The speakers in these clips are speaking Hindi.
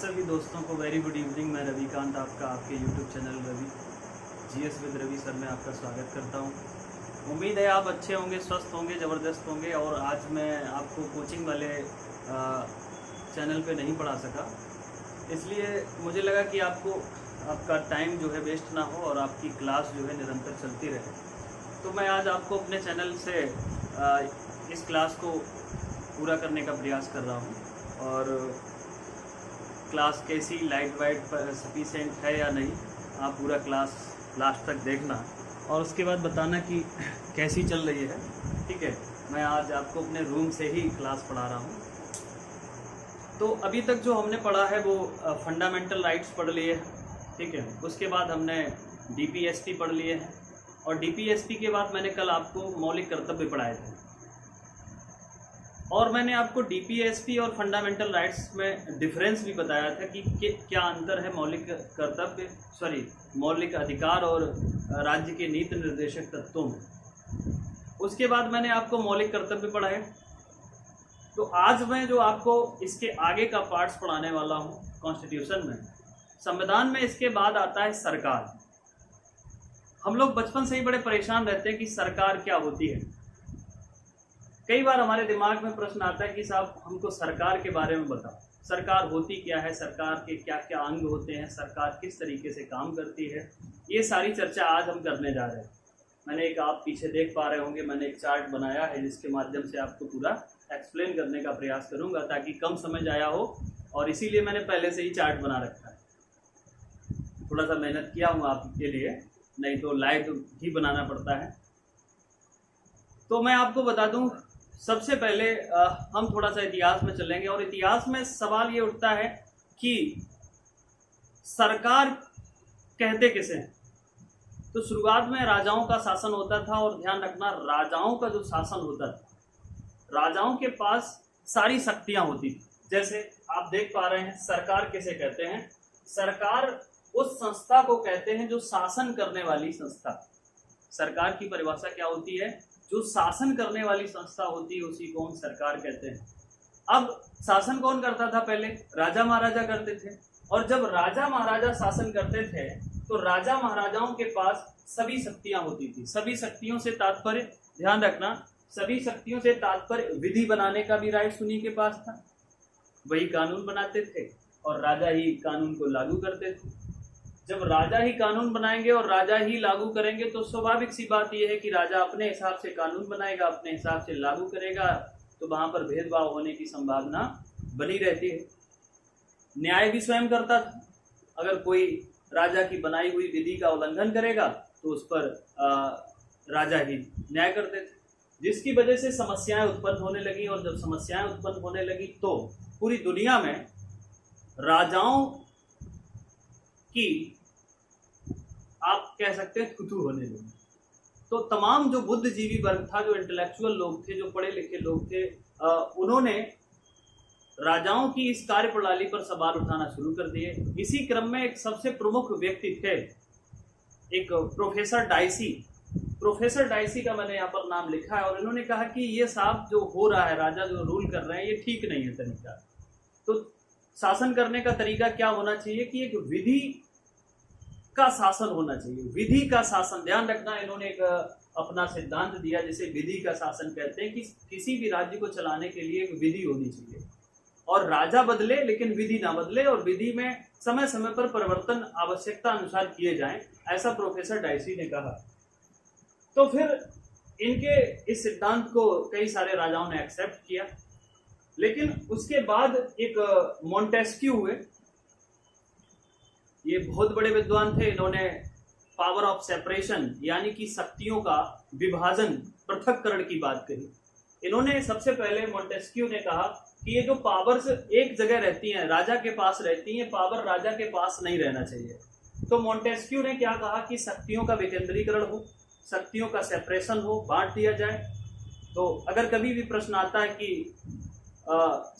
सभी दोस्तों को वेरी गुड इवनिंग। मैं रविकांत आपका आपके YouTube channel Ravi GS with Ravi sir में आपका स्वागत करता हूं। उम्मीद है आप अच्छे होंगे, स्वस्थ होंगे, ज़बरदस्त होंगे। और आज मैं आपको कोचिंग वाले चैनल पे नहीं पढ़ा सका, इसलिए मुझे लगा कि आपका टाइम जो है वेस्ट ना हो और आपकी क्लास जो है निरंतर चलती रहे। तो मैं आज आपको अपने चैनल से इस क्लास को पूरा करने का प्रयास कर रहा हूँ। और क्लास कैसी लाइट वाइट सफिशेंट है या नहीं, आप पूरा क्लास लास्ट तक देखना और उसके बाद बताना कि कैसी चल रही है। ठीक है, मैं आज आपको अपने रूम से ही क्लास पढ़ा रहा हूँ। तो अभी तक जो हमने पढ़ा है वो फंडामेंटल राइट्स पढ़ लिए, ठीक है। उसके बाद हमने डीपीएसपी पढ़ लिए हैं और डीपीएसपी के बाद मैंने कल आपको मौलिक कर्तव्य पढ़ाए थे। और मैंने आपको डीपीएसपी और फंडामेंटल राइट्स में डिफरेंस भी बताया था कि क्या अंतर है मौलिक अधिकार और राज्य के नीति निर्देशक तत्वों में। उसके बाद मैंने आपको मौलिक कर्तव्य पढ़ाए। तो आज मैं जो आपको इसके आगे का पार्ट्स पढ़ाने वाला हूँ कॉन्स्टिट्यूशन में, संविधान में इसके बाद आता है सरकार। हम लोग बचपन से ही बड़े परेशान रहते हैं कि सरकार क्या होती है। कई बार हमारे दिमाग में प्रश्न आता है कि साहब हमको सरकार के बारे में बताओ, सरकार होती क्या है, सरकार के क्या क्या अंग होते हैं, सरकार किस तरीके से काम करती है। ये सारी चर्चा आज हम करने जा रहे हैं। मैंने आप पीछे देख पा रहे होंगे, मैंने एक चार्ट बनाया है जिसके माध्यम से आपको पूरा एक्सप्लेन करने का प्रयास करूंगा ताकि कम समझ आया हो, और इसीलिए मैंने पहले से ही चार्ट बना रखा है। थोड़ा सा मेहनत किया हूँ आपके लिए, नहीं तो लाइव ही बनाना पड़ता है। तो मैं आपको बता दूं, सबसे पहले हम थोड़ा सा इतिहास में चलेंगे और इतिहास में सवाल ये उठता है कि सरकार कहते किसे हैं। तो शुरुआत में राजाओं का शासन होता था, और ध्यान रखना राजाओं का जो शासन होता था, राजाओं के पास सारी शक्तियां होती थी। जैसे आप देख पा रहे हैं, सरकार किसे कहते हैं। सरकार उस संस्था को कहते हैं जो शासन करने वाली संस्था। सरकार की परिभाषा क्या होती है, जो शासन करने वाली संस्था होती है उसी को हम सरकार कहते हैं। अब शासन कौन करता था, पहले राजा महाराजा करते थे। और जब राजा महाराजा शासन करते थे तो राजा महाराजाओं के पास सभी शक्तियां होती थी। सभी शक्तियों से तात्पर्य, ध्यान रखना, सभी शक्तियों से तात्पर्य विधि बनाने का भी राइट उन्हीं के पास था। वही कानून बनाते थे और राजा ही कानून को लागू करते थे। जब राजा ही कानून बनाएंगे और राजा ही लागू करेंगे तो स्वाभाविक सी बात यह है कि राजा अपने हिसाब से कानून बनाएगा, अपने हिसाब से लागू करेगा, तो वहां पर भेदभाव होने की संभावना बनी रहती है। न्याय भी स्वयं करता था। अगर कोई राजा की बनाई हुई विधि का उल्लंघन करेगा तो उस पर राजा ही न्याय करते थे, जिसकी वजह से समस्याएं उत्पन्न होने लगी। और जब समस्याएं उत्पन्न होने लगी तो पूरी दुनिया में राजाओं की, आप कह सकते हैं, थुथु होने लगी। तो तमाम जो बुद्धिजीवी वर्ग था, जो इंटेलेक्चुअल लोग थे, जो पढ़े लिखे लोग थे, उन्होंने राजाओं की इस कार्य प्रणाली पर सवाल उठाना शुरू कर दिए। इसी क्रम में एक सबसे प्रमुख व्यक्ति थे, एक प्रोफेसर डाइसी। प्रोफेसर डाइसी का मैंने यहाँ पर नाम लिखा है, और इन्होंने कहा कि ये साहब जो हो रहा है, राजा जो रूल कर रहे हैं, ये ठीक नहीं है तरीका। तो शासन करने का तरीका क्या होना चाहिए कि एक विधि का शासन होना चाहिए। विधि का शासन, ध्यान रखना, इन्होंने एक अपना सिद्धांत दिया जिसे विधि का शासन कहते हैं कि किसी भी राज्य को चलाने के लिए एक विधि होनी चाहिए, और राजा बदले लेकिन विधि ना बदले, और विधि में समय समय पर परिवर्तन आवश्यकता अनुसार किए जाएं, ऐसा प्रोफेसर डाइसी ने कहा। तो फिर इनके इस सिद्धांत को कई सारे राजाओं ने एक्सेप्ट किया। लेकिन उसके बाद एक मॉन्टेस्क्यू हुए, ये बहुत बड़े विद्वान थे। इन्होंने पावर ऑफ सेपरेशन यानी कि शक्तियों का विभाजन, पृथक्करण की बात कही। इन्होंने सबसे पहले, मॉन्टेस्क्यू ने कहा कि ये जो पावर्स एक जगह रहती हैं, राजा के पास रहती हैं, पावर राजा के पास नहीं रहना चाहिए। तो मॉन्टेस्क्यू ने क्या कहा कि शक्तियों का विकेंद्रीकरण हो, शक्तियों का सेपरेशन हो, बांट दिया जाए। तो अगर कभी भी प्रश्न आता है कि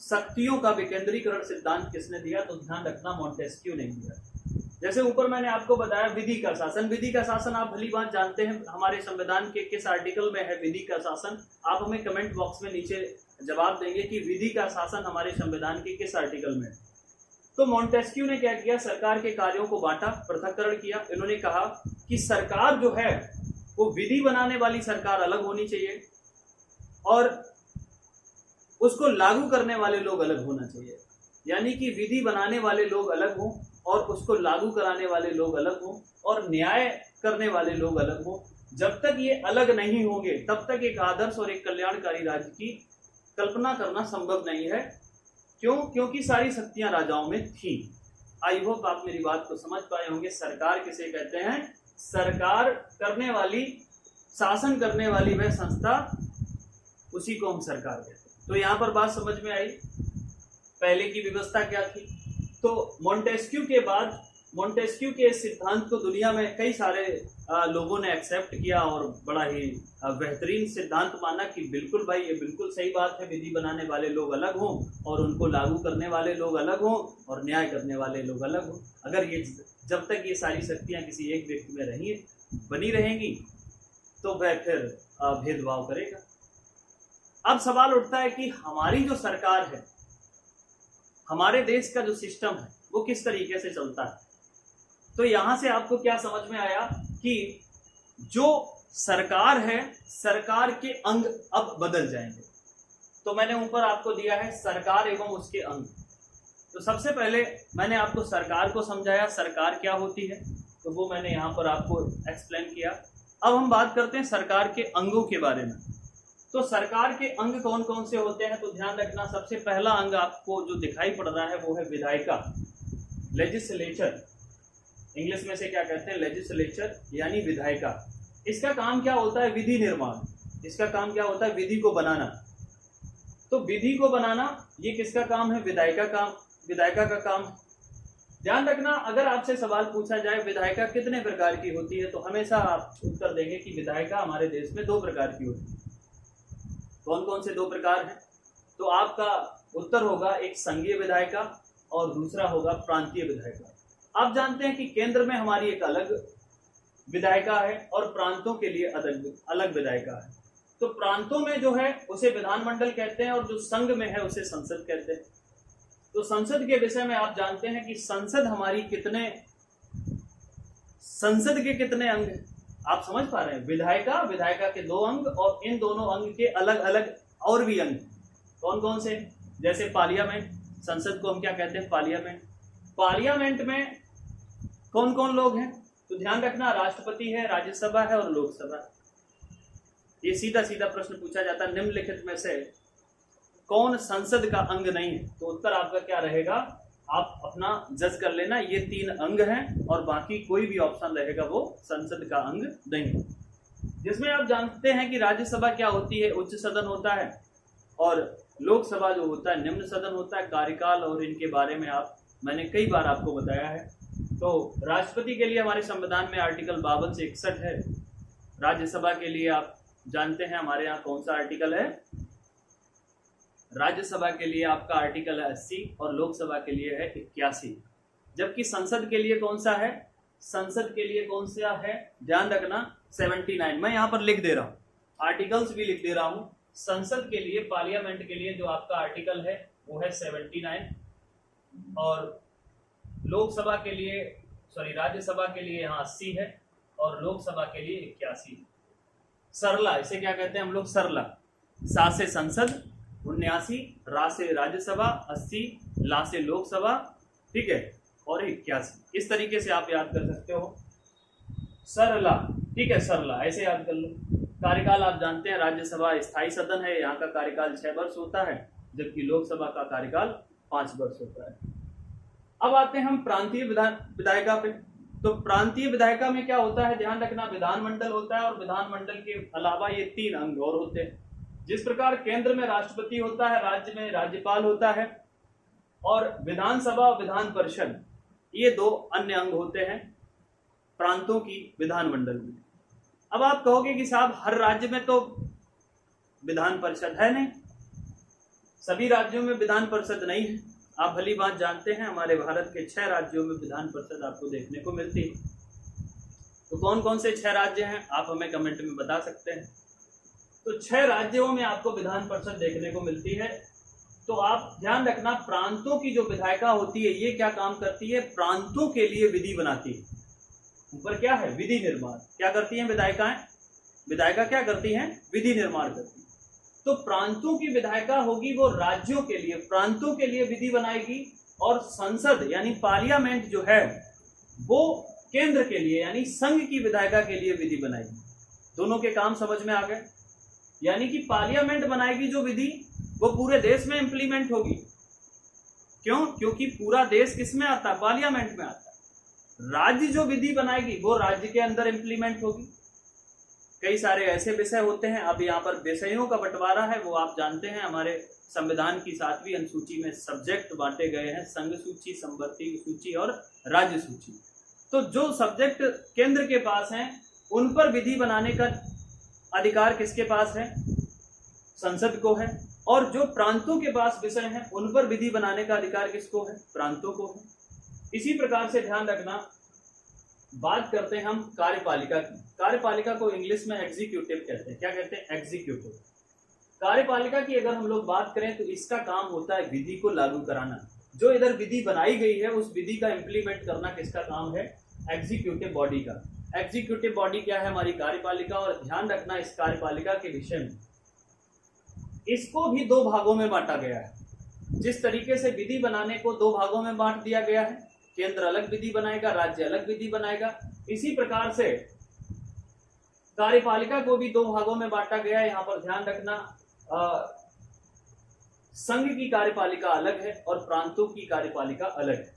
शक्तियों का विकेंद्रीकरण सिद्धांत किसने दिया, तो ध्यान रखना मॉन्टेस्क्यू ने दिया। जैसे ऊपर मैंने आपको बताया विधि का शासन। विधि का शासन आप भली बात जानते हैं, हमारे संविधान के किस आर्टिकल में है विधि का शासन। आप हमें कमेंट बॉक्स में नीचे जवाब देंगे कि विधि का शासन हमारे संविधान के किस आर्टिकल में है। तो मॉन्टेस्क्यू ने क्या किया, सरकार के कार्यों को बांटा, पृथक्करण किया। इन्होंने कहा कि सरकार जो है वो विधि बनाने वाली सरकार अलग होनी चाहिए और उसको लागू करने वाले लोग अलग होना चाहिए। यानी कि विधि बनाने वाले लोग अलग हों और उसको लागू कराने वाले लोग अलग हों और न्याय करने वाले लोग अलग हों। जब तक ये अलग नहीं होंगे तब तक एक आदर्श और एक कल्याणकारी राज्य की कल्पना करना संभव नहीं है। क्यों? क्योंकि सारी शक्तियां राजाओं में थी। आई होप आप मेरी बात को समझ पाए होंगे। सरकार किसे कहते हैं? सरकार करने वाली, शासन करने वाली वह संस्था, उसी को हम सरकार कहते हैं। तो यहाँ पर बात समझ में आई, पहले की व्यवस्था क्या थी। तो मॉन्टेस्क्यू के बाद, मॉन्टेस्क्यू के सिद्धांत को दुनिया में कई सारे लोगों ने एक्सेप्ट किया और बड़ा ही बेहतरीन सिद्धांत माना कि बिल्कुल भाई ये बिल्कुल सही बात है, विधि बनाने वाले लोग अलग हों और उनको लागू करने वाले लोग अलग हों और न्याय करने वाले लोग अलग हों। अगर ये जब तक ये सारी शक्तियां किसी एक व्यक्ति में बनी रहेंगी तो वह फिर भेदभाव करेगा। अब सवाल उठता है कि हमारी जो सरकार है, हमारे देश का जो सिस्टम है वो किस तरीके से चलता है। तो यहां से आपको क्या समझ में आया कि जो सरकार है, सरकार के अंग अब बदल जाएंगे। तो मैंने ऊपर आपको दिया है सरकार एवं उसके अंग। तो सबसे पहले मैंने आपको सरकार को समझाया, सरकार क्या होती है, तो वो मैंने यहाँ पर आपको एक्सप्लेन किया। अब हम बात करते हैं सरकार के अंगों के बारे में। तो सरकार के अंग कौन कौन से होते हैं, तो ध्यान रखना, सबसे पहला अंग आपको जो दिखाई पड़ रहा है वो है विधायिका, लेजिस्लेचर। इंग्लिश में से क्या कहते हैं? लेजिस्लेचर यानी विधायिका। इसका काम क्या होता है? विधि निर्माण। इसका काम क्या होता है? विधि को बनाना। तो विधि को बनाना ये किसका काम है? विधायिका का काम। ध्यान रखना, अगर आपसे सवाल पूछा जाए विधायिका कितने प्रकार की होती है, तो हमेशा आप उत्तर देंगे कि विधायिका हमारे देश में 2 प्रकार की होती है। कौन कौन से 2 प्रकार हैं? तो आपका उत्तर होगा एक संघीय विधायिका और दूसरा होगा प्रांतीय विधायिका। आप जानते हैं कि केंद्र में हमारी एक अलग विधायिका है और प्रांतों के लिए अलग विधायिका है। तो प्रांतों में जो है उसे विधानमंडल कहते हैं और जो संघ में है उसे संसद कहते हैं। तो संसद के विषय में आप जानते हैं कि संसद के कितने अंग हैं? आप समझ पा रहे हैं? विधायिका के 2 अंग और इन दोनों अंग के अलग अलग और भी अंग। कौन कौन से? जैसे पार्लियामेंट, संसद को हम क्या कहते हैं? पार्लियामेंट। पार्लियामेंट में कौन कौन लोग हैं? तो ध्यान रखना, राष्ट्रपति है, राज्यसभा है और लोकसभा। ये सीधा सीधा प्रश्न पूछा जाता है, निम्नलिखित में से कौन संसद का अंग नहीं है? तो उत्तर आपका क्या रहेगा? आप अपना जज कर लेना, ये 3 अंग हैं और बाकी कोई भी ऑप्शन रहेगा वो संसद का अंग नहीं है। जिसमें आप जानते हैं कि राज्यसभा क्या होती है? उच्च सदन होता है और लोकसभा जो होता है निम्न सदन होता है। कार्यकाल और इनके बारे में मैंने कई बार आपको बताया है। तो राष्ट्रपति के लिए हमारे संविधान में आर्टिकल 52 से 61 है। राज्यसभा के लिए आप जानते हैं हमारे यहाँ कौन सा आर्टिकल है? राज्यसभा के लिए आपका आर्टिकल है 80 और लोकसभा के लिए है 81। जबकि संसद के लिए कौन सा है? संसद के लिए कौन सा है? ध्यान रखना 79। मैं यहाँ पर लिख दे रहा हूँ, आर्टिकल्स भी लिख दे रहा हूँ। संसद के लिए, पार्लियामेंट के लिए जो आपका आर्टिकल है वो है 79 और लोकसभा के लिए, राज्यसभा के लिए यहाँ 80 है और लोकसभा के लिए 81। सरला, इसे क्या कहते हैं हम लोग? सरला। सा से संसद 79, रा से राज्यसभा 80, ला से लोकसभा, ठीक है, और 81। इस तरीके से आप याद कर सकते हो, सरला, ठीक है, सरला ऐसे याद कर लो। कार्यकाल आप जानते हैं, राज्यसभा स्थायी सदन है, यहाँ का कार्यकाल 6 वर्ष होता है, जबकि लोकसभा का कार्यकाल 5 वर्ष होता है। अब आते हैं हम प्रांतीय विधायिका पे। तो प्रांतीय विधायिका में क्या होता है? ध्यान रखना, विधानमंडल होता है और विधानमंडल के अलावा ये 3 अंग और होते हैं। जिस प्रकार केंद्र में राष्ट्रपति होता है, राज्य में राज्यपाल होता है और विधानसभा और विधान परिषद, ये 2 अन्य अंग होते हैं प्रांतों की विधानमंडल में। अब आप कहोगे कि साहब हर राज्य में तो विधान परिषद है नहीं, सभी राज्यों में विधान परिषद नहीं है। आप भली बात जानते हैं हमारे भारत के 6 राज्यों में विधान परिषद आपको देखने को मिलती है। तो कौन कौन से 6 राज्य हैं आप हमें कमेंट में बता सकते हैं। तो 6 राज्यों में आपको विधान परिषद देखने को मिलती है। तो तो आप ध्यान रखना, प्रांतों की जो विधायिका होती है ये क्या काम करती है, प्रांतों के लिए विधि बनाती है। ऊपर क्या है, विधि निर्माण। क्या करती हैं विधायिकाएं, विधायिका क्या करती हैं, विधि निर्माण करती है। तो प्रांतों की विधायिका होगी वो राज्यों के लिए, प्रांतों के लिए विधि बनाएगी, और संसद यानी पार्लियामेंट जो है वो केंद्र के लिए यानी संघ की विधायिका के लिए विधि बनाएगी। दोनों के काम समझ में आ गए। यानी कि पार्लियामेंट बनाएगी जो विधि वो पूरे देश में इंप्लीमेंट होगी। क्यों, क्योंकि पूरा देश किस में आता है, पार्लियामेंट में आता है। राज्य जो विधि बनाएगी वो राज्य के अंदर इंप्लीमेंट होगी। कई सारे ऐसे विषय होते हैं, अब यहाँ पर विषयों का बंटवारा है वो आप जानते हैं, हमारे संविधान की 7वीं अनुसूची में सब्जेक्ट बांटे गए हैं, संघ सूची, संवर्ती सूची और राज्य सूची। तो जो सब्जेक्ट केंद्र के पास हैं उन पर विधि बनाने का अधिकार किसके पास है, संसद को है, और जो प्रांतों के पास विषय हैं उन पर विधि बनाने का अधिकार किसको है, प्रांतों को है। इसी प्रकार से ध्यान रखना, बात करते हैं हम कार्यपालिका की। कार्यपालिका को इंग्लिश में एग्जीक्यूटिव कहते हैं। क्या कहते हैं, एग्जीक्यूटिव। कार्यपालिका की अगर हम लोग बात करें तो इसका काम होता है विधि को लागू कराना। जो इधर विधि बनाई गई है उस विधि का इंप्लीमेंट करना किसका काम है, एग्जीक्यूटिव बॉडी का। एग्जीक्यूटिव बॉडी क्या है, हमारी कार्यपालिका। और ध्यान रखना इस कार्यपालिका के विषय में, इसको भी 2 भागों में बांटा गया है। जिस तरीके से विधि बनाने को 2 भागों में बांट दिया गया है, केंद्र अलग विधि बनाएगा, राज्य अलग विधि बनाएगा, इसी प्रकार से कार्यपालिका को भी 2 भागों में बांटा गया है। यहाँ पर ध्यान रखना, संघ की कार्यपालिका अलग है और प्रांतों की कार्यपालिका अलग है।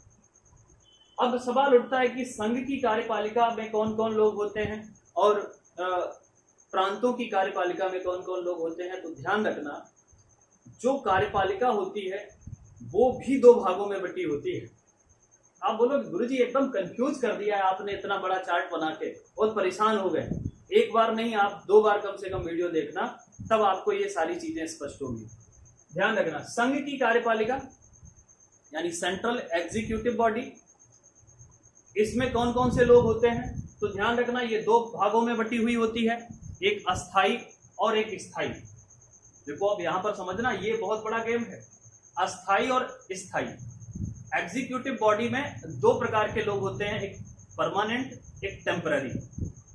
अब सवाल उठता है कि संघ की कार्यपालिका में कौन कौन लोग होते हैं और प्रांतों की कार्यपालिका में कौन कौन लोग होते हैं। तो ध्यान रखना, जो कार्यपालिका होती है वो भी 2 भागों में बटी होती है। आप बोलोगे गुरुजी एकदम कंफ्यूज कर दिया है आपने, इतना बड़ा चार्ट बना के बहुत परेशान हो गए। एक बार नहीं, आप 2 बार कम से कम वीडियो देखना, तब आपको ये सारी चीजें स्पष्ट होंगी। ध्यान रखना, संघ की कार्यपालिका यानी सेंट्रल एग्जीक्यूटिव बॉडी, इसमें कौन कौन से लोग होते हैं। तो ध्यान रखना, ये 2 भागों में बटी हुई होती है, एक अस्थाई और एक स्थाई। देखो अब यहां पर समझना, ये बहुत बड़ा गेम है, अस्थाई और स्थाई। एग्जीक्यूटिव बॉडी में 2 प्रकार के लोग होते हैं, एक परमानेंट, एक टेम्पररी।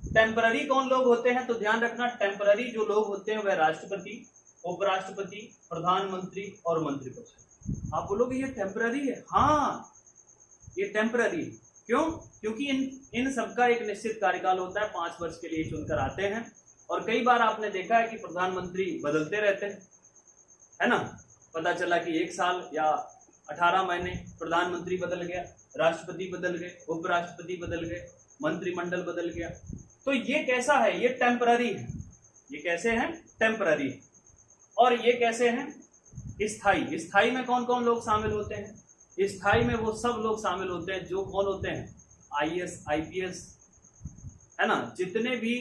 टेम्पररी कौन लोग होते हैं, तो ध्यान रखना, टेम्पररी जो लोग होते हैं वह राष्ट्रपति, उपराष्ट्रपति, प्रधानमंत्री और मंत्रिपरिषद। आप बोलोगे ये टेम्पररी है, हाँ ये टेम्पररी। क्यों, क्योंकि इन सबका एक निश्चित कार्यकाल होता है, 5 वर्ष के लिए चुनकर आते हैं। और कई बार आपने देखा है कि प्रधानमंत्री बदलते रहते हैं, है ना। पता चला कि 1 साल या 18 महीने प्रधानमंत्री बदल गया, राष्ट्रपति बदल गए, उपराष्ट्रपति बदल गए, मंत्रिमंडल बदल गया। तो ये कैसा है, ये टेम्पररी है। ये कैसे है, टेम्पररी। और ये कैसे हैं, स्थाई। स्थाई में कौन कौन लोग शामिल होते हैं, स्थाई में वो सब लोग शामिल होते हैं जो कौन होते हैं, IAS, IPS, है ना। जितने भी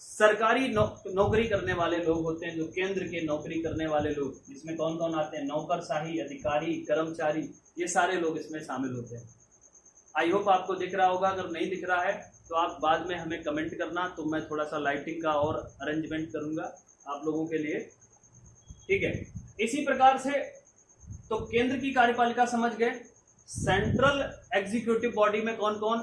सरकारी नौकरी करने वाले लोग होते हैं, जो केंद्र के नौकरी करने वाले लोग, इसमें कौन कौन आते हैं, नौकरशाही, अधिकारी, कर्मचारी, ये सारे लोग इसमें शामिल होते हैं। आई होप आपको दिख रहा होगा, अगर नहीं दिख रहा है तो आप बाद में हमें कमेंट करना, तो मैं थोड़ा सा लाइटिंग का और अरेंजमेंट करूंगा आप लोगों के लिए, ठीक है। इसी प्रकार से तो केंद्र की कार्यपालिका समझ गए। सेंट्रल एग्जीक्यूटिव बॉडी में कौन कौन,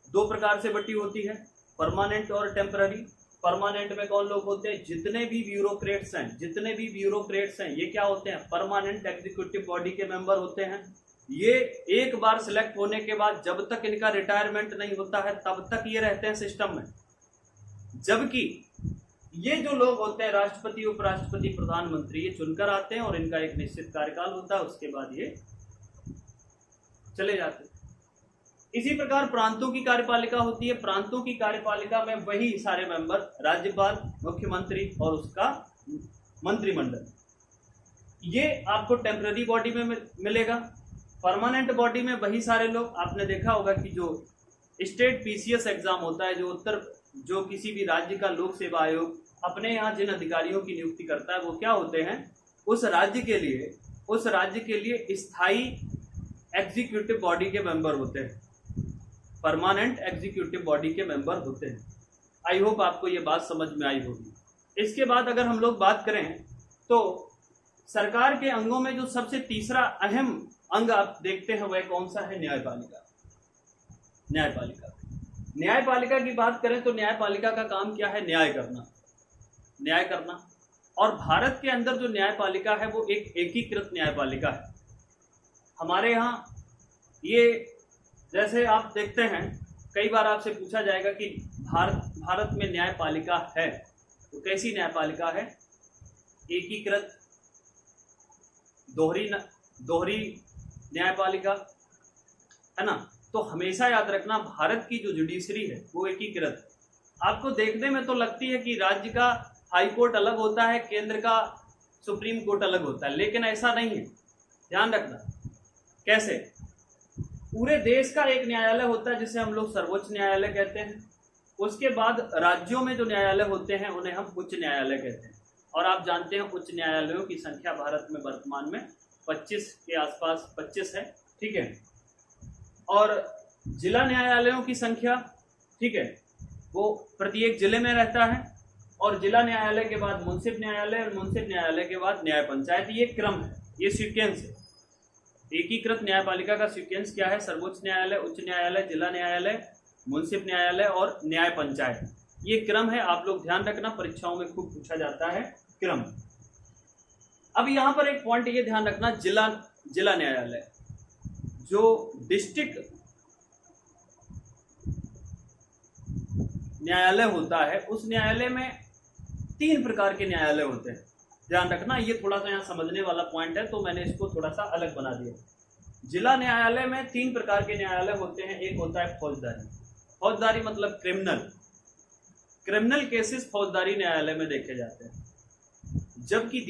2 प्रकार से बटी होती है, परमानेंट और टेम्पररी। परमानेंट में कौन लोग होते हैं, जितने भी ब्यूरोक्रेट्स हैं, जितने भी ब्यूरोक्रेट्स हैं ये क्या होते हैं, परमानेंट एग्जीक्यूटिव बॉडी के मेंबर होते हैं। ये एक बार सिलेक्ट होने के बाद जब तक इनका रिटायरमेंट नहीं होता है तब तक ये रहते हैं सिस्टम में। जबकि ये जो लोग होते हैं, राष्ट्रपति, उपराष्ट्रपति, प्रधानमंत्री, ये चुनकर आते हैं और इनका एक निश्चित कार्यकाल होता है, उसके बाद ये चले जाते हैं। इसी प्रकार प्रांतों की कार्यपालिका होती है। प्रांतों की कार्यपालिका में वही सारे मेंबर, राज्यपाल, मुख्यमंत्री और उसका मंत्रिमंडल, ये आपको टेम्पररी बॉडी में मिलेगा। परमानेंट बॉडी में वही सारे लोग, आपने देखा होगा कि जो स्टेट PCS एग्जाम होता है, जो किसी भी राज्य का लोक सेवा आयोग अपने यहाँ जिन अधिकारियों की नियुक्ति करता है वो क्या होते हैं, उस राज्य के लिए स्थायी एग्जीक्यूटिव बॉडी के मेंबर होते हैं, परमानेंट एग्जीक्यूटिव बॉडी के मेंबर होते हैं। आई होप आपको ये बात समझ में आई होगी। इसके बाद अगर हम लोग बात करें तो सरकार के अंगों में जो सबसे तीसरा अहम अंग आप देखते हैं वह कौन सा है? न्यायपालिका। न्यायपालिका न्यायपालिका की बात करें तो न्यायपालिका का काम क्या है? न्याय करना। न्याय करना। और भारत के अंदर जो न्यायपालिका है वो एक एकीकृत न्यायपालिका है। हमारे यहाँ ये, जैसे आप देखते हैं कई बार आपसे पूछा जाएगा कि भारत में न्यायपालिका है, तो कैसी न्यायपालिका है? एकीकृत, दोहरी न्यायपालिका, है ना। तो हमेशा याद रखना भारत की जो जुडिशरी है वो एकीकृत। आपको देखने में तो लगती है कि राज्य का हाई कोर्ट अलग होता है, केंद्र का सुप्रीम कोर्ट अलग होता है, लेकिन ऐसा नहीं है। ध्यान रखना। कैसे? पूरे देश का एक न्यायालय होता है जिसे हम लोग सर्वोच्च न्यायालय कहते हैं। उसके बाद राज्यों में जो न्यायालय होते हैं उन्हें हम उच्च न्यायालय कहते हैं। और आप जानते हैं उच्च न्यायालयों की संख्या भारत में वर्तमान में 25 के आसपास 25 है, ठीक है। और जिला न्यायालयों की संख्या, ठीक है, वो प्रत्येक जिले में रहता है। और जिला न्यायालय के बाद मुंसिफ न्यायालय, और मुंसिफ न्यायालय के बाद न्याय पंचायत। ये क्रम है, ये सीक्वेंस है। एकीकृत न्यायपालिका का सीक्वेंस क्या है? सर्वोच्च न्यायालय, उच्च न्यायालय, जिला न्यायालय, मुंसिफ न्यायालय और न्याय पंचायत। ये क्रम है, आप लोग ध्यान रखना, परीक्षाओं में खूब पूछा जाता है क्रम। अब यहाँ पर एक पॉइंट ये ध्यान रखना, जिला न्यायालय, जो डिस्ट्रिक्ट न्यायालय होता है उस न्यायालय में 3 प्रकार के न्यायालय होते हैं। ध्यान रखना, ये थोड़ा सा यहाँ समझने वाला पॉइंट है, तो मैंने इसको थोड़ा सा अलग बना दिया। जिला न्यायालय में 3 प्रकार के न्यायालय होते हैं। एक होता है फौजदारी। फौजदारी मतलब क्रिमिनल केसेस फौजदारी न्यायालय में देखे जाते हैं। जबकि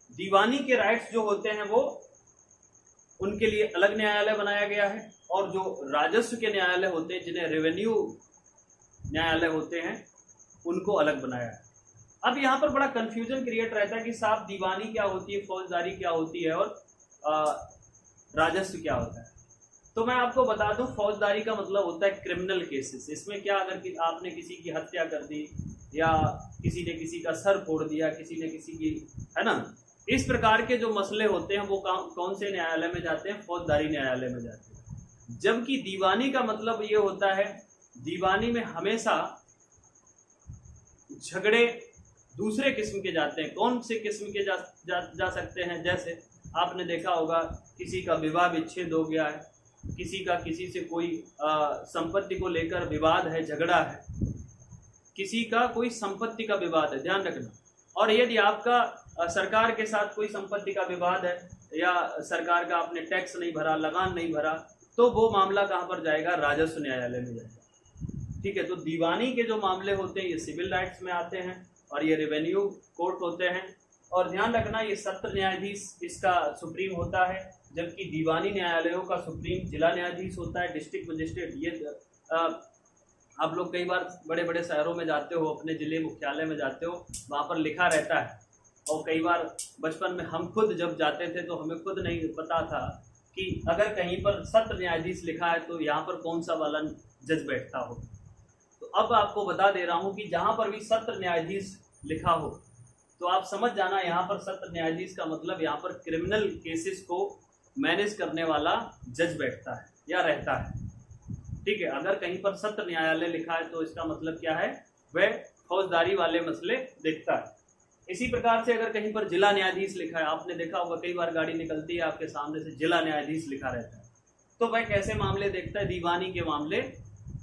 दीवानी के राइट्स जो होते हैं वो उनके लिए अलग न्यायालय बनाया गया है। और जो राजस्व के न्यायालय होते हैं, जिन्हें रेवेन्यू न्यायालय होते हैं, उनको अलग बनाया है। अब यहाँ पर बड़ा कंफ्यूजन क्रिएट रहता है कि साहब दीवानी क्या होती है, फौजदारी क्या होती है और राजस्व क्या होता है। तो मैं आपको बता दूं, फौजदारी का मतलब होता है क्रिमिनल केसेस। इसमें क्या, अगर आपने किसी की हत्या कर दी या किसी ने किसी का सर फोड़ दिया, किसी ने किसी की, है ना, इस प्रकार के जो मसले होते हैं वो कौन से न्यायालय में जाते हैं? फौजदारी न्यायालय में जाते हैं। जबकि दीवानी का मतलब ये होता है, दीवानी में हमेशा झगड़े दूसरे किस्म के जाते हैं। कौन से किस्म के जा सकते हैं? जैसे आपने देखा होगा किसी का विवाह विच्छेद हो गया है, किसी का किसी से कोई संपत्ति को लेकर विवाद है, झगड़ा है, किसी का कोई संपत्ति का विवाद है, ध्यान रखना। और यदि आपका सरकार के साथ कोई संपत्ति का विवाद है या सरकार का आपने टैक्स नहीं भरा, लगान नहीं भरा, तो वो मामला कहाँ पर जाएगा? राजस्व न्यायालय में जाएगा। ठीक है, तो दीवानी के जो मामले होते हैं ये सिविल राइट्स में आते हैं और ये रेवेन्यू कोर्ट होते हैं। और ध्यान रखना, ये सत्र न्यायाधीश इसका सुप्रीम होता है, जबकि दीवानी न्यायालयों का सुप्रीम जिला न्यायाधीश होता है, डिस्ट्रिक्ट मजिस्ट्रेट। ये आप लोग कई बार बड़े बड़े शहरों में जाते हो, अपने जिले मुख्यालय में जाते हो, वहाँ पर लिखा रहता है। और कई बार बचपन में हम खुद जब जाते थे तो हमें खुद नहीं पता था कि अगर कहीं पर सत्र न्यायाधीश लिखा है तो यहाँ पर कौन सा वाला जज बैठता हो। तो अब आपको बता दे रहा हूँ कि जहाँ पर भी सत्र न्यायाधीश लिखा हो तो आप समझ जाना, यहाँ पर सत्र न्यायाधीश का मतलब यहाँ पर क्रिमिनल केसेस को मैनेज करने वाला जज बैठता है या रहता है। ठीक है, अगर कहीं पर सत्र न्यायालय लिखा है तो इसका मतलब क्या है? वह फौजदारी वाले मसले देखता है। इसी प्रकार से अगर कहीं पर जिला न्यायाधीश लिखा है, आपने देखा होगा कई बार गाड़ी निकलती है आपके सामने से जिला न्यायाधीश लिखा रहता है, तो वह कैसे मामले देखता है? दीवानी के मामले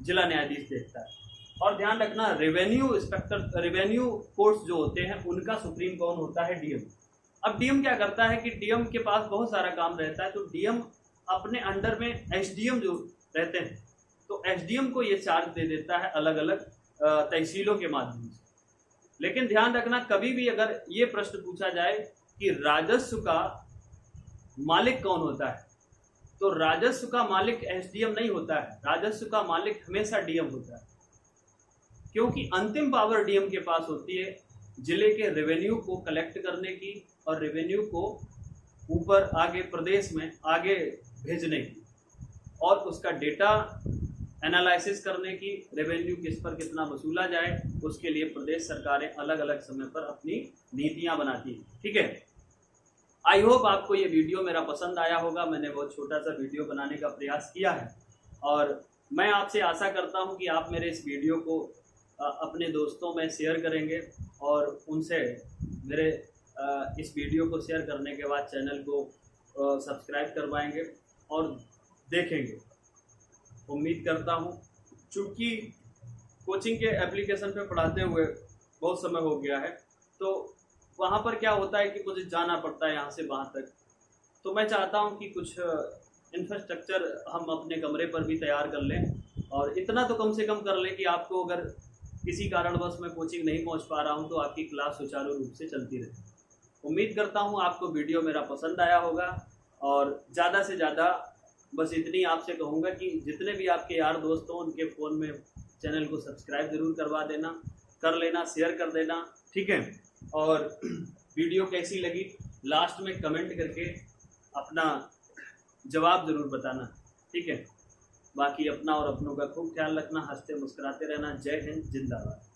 जिला न्यायाधीश देखता है। और ध्यान रखना, रेवेन्यू कोर्ट्स जो होते हैं उनका सुप्रीम कौन होता है? डीएम। अब डीएम क्या करता है कि डीएम के पास बहुत सारा काम रहता है, तो डीएम अपने अंडर में एसडीएम जो रहते हैं, तो एसडीएम को ये चार्ज दे देता है अलग अलग तहसीलों के माध्यम से। लेकिन ध्यान रखना, कभी भी अगर ये प्रश्न पूछा जाए कि राजस्व का मालिक कौन होता है, तो राजस्व का मालिक एसडीएम नहीं होता है, राजस्व का मालिक हमेशा डीएम होता है। क्योंकि अंतिम पावर डीएम के पास होती है जिले के रेवेन्यू को कलेक्ट करने की और रेवेन्यू को ऊपर आगे प्रदेश में आगे भेजने की, और उसका डेटा एनालिसिस करने की, रेवेन्यू किस पर कितना वसूला जाए, उसके लिए प्रदेश सरकारें अलग अलग समय पर अपनी नीतियां बनाती हैं। ठीक है, आई होप आपको ये वीडियो मेरा पसंद आया होगा। मैंने बहुत छोटा सा वीडियो बनाने का प्रयास किया है और मैं आपसे आशा करता हूं कि आप मेरे इस वीडियो को अपने दोस्तों में शेयर करेंगे और उनसे मेरे इस वीडियो को शेयर करने के बाद चैनल को सब्सक्राइब करवाएंगे और देखेंगे। उम्मीद करता हूं, चूँकि कोचिंग के एप्लीकेशन पे पढ़ाते हुए बहुत समय हो गया है, तो वहाँ पर क्या होता है कि मुझे जाना पड़ता है यहाँ से वहाँ तक, तो मैं चाहता हूँ कि कुछ इंफ्रास्ट्रक्चर हम अपने कमरे पर भी तैयार कर लें और इतना तो कम से कम कर लें कि आपको अगर किसी कारणवश मैं कोचिंग नहीं पहुँच पा रहा हूँ तो आपकी क्लास सुचारू रूप से चलती रहे। उम्मीद करता हूँ आपको वीडियो मेरा पसंद आया होगा और ज़्यादा से ज़्यादा बस इतनी आपसे कहूँगा कि जितने भी आपके यार दोस्त हों उनके फ़ोन में चैनल को सब्सक्राइब ज़रूर करवा देना, कर लेना, शेयर कर देना। ठीक है, और वीडियो कैसी लगी लास्ट में कमेंट करके अपना जवाब ज़रूर बताना। ठीक है, बाकी अपना और अपनों का खूब ख्याल रखना, हंसते मुस्कुराते रहना। जय हिंद, जिंदाबाद।